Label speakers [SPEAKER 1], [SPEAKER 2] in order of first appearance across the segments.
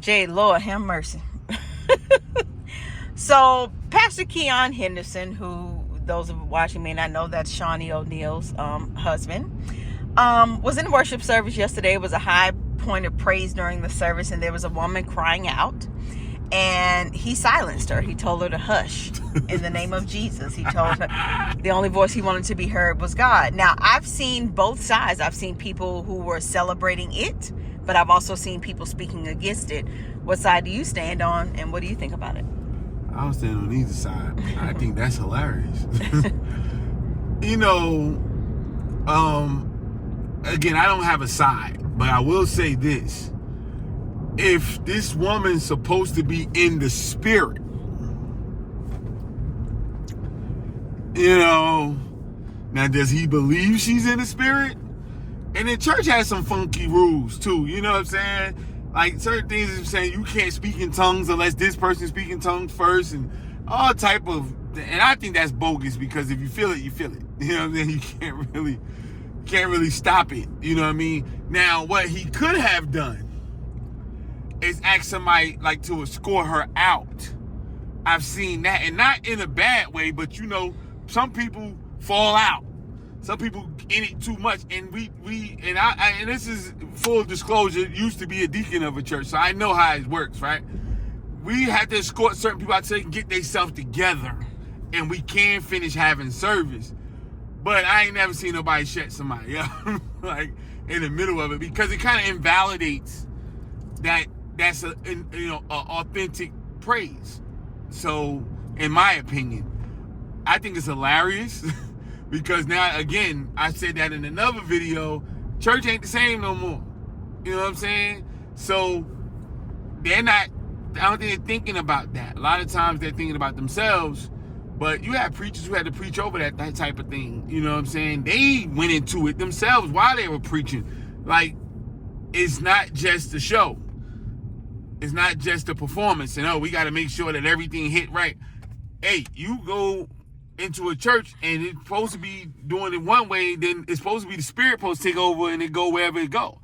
[SPEAKER 1] J, Lord, have mercy. So, Pastor Keion Henderson, who those of watching may not know, that's Shawnee O'Neal's husband, was in worship service yesterday. It was a high point of praise during the service, and there was a woman crying out, and he silenced her. He told her to hush in the name of Jesus. He told her the only voice he wanted to be heard was God. Now, I've seen both sides. I've seen people who were celebrating it, but I've also seen people speaking against it. What side do you stand on, and what do you think about it?
[SPEAKER 2] I don't stand on either side. I think that's hilarious. Again, I don't have a side, but I will say this. If this woman's supposed to be in the spirit, now does he believe she's in the spirit? And the church has some funky rules too, you know what I'm saying? Like certain things is saying you can't speak in tongues unless this person speak in tongues first, and all type of, and I think that's bogus, because if you feel it, you feel it. You know what I mean? You can't really stop it. You know what I mean? Now, what he could have done is ask somebody like to escort her out. I've seen that, and not in a bad way, but some people fall out. Some people in it too much, and and this is full disclosure, used to be a deacon of a church, so I know how it works, right? We had to escort certain people out so they can get themselves together, and we can finish having service. But I ain't never seen nobody shut somebody up like in the middle of it, because it kind of invalidates that's a authentic praise. So, in my opinion, I think it's hilarious. Because now, again, I said that in another video, church ain't the same no more. You know what I'm saying? So, I don't think they're thinking about that. A lot of times they're thinking about themselves, but you have preachers who had to preach over that type of thing. You know what I'm saying? They went into it themselves while they were preaching. Like, it's not just the show. It's not just the performance. And, we got to make sure that everything hit right. Hey, you go into a church and it's supposed to be doing it one way, then it's supposed to be the spirit supposed to take over and it go wherever it go.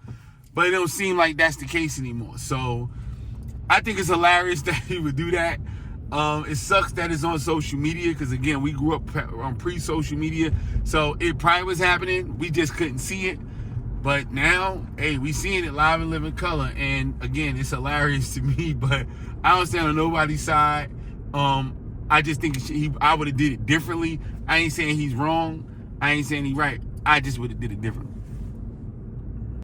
[SPEAKER 2] But it don't seem like that's the case anymore. So I think it's hilarious that he would do that. It sucks that it's on social media, because again, we grew up on pre-social media, so it probably was happening. We just couldn't see it. But now, hey, we seeing it live and living color, and again, it's hilarious to me. But I don't stand on nobody's side. I just think I would have did it differently. I ain't saying he's wrong. I ain't saying he's right. I just would have did it differently.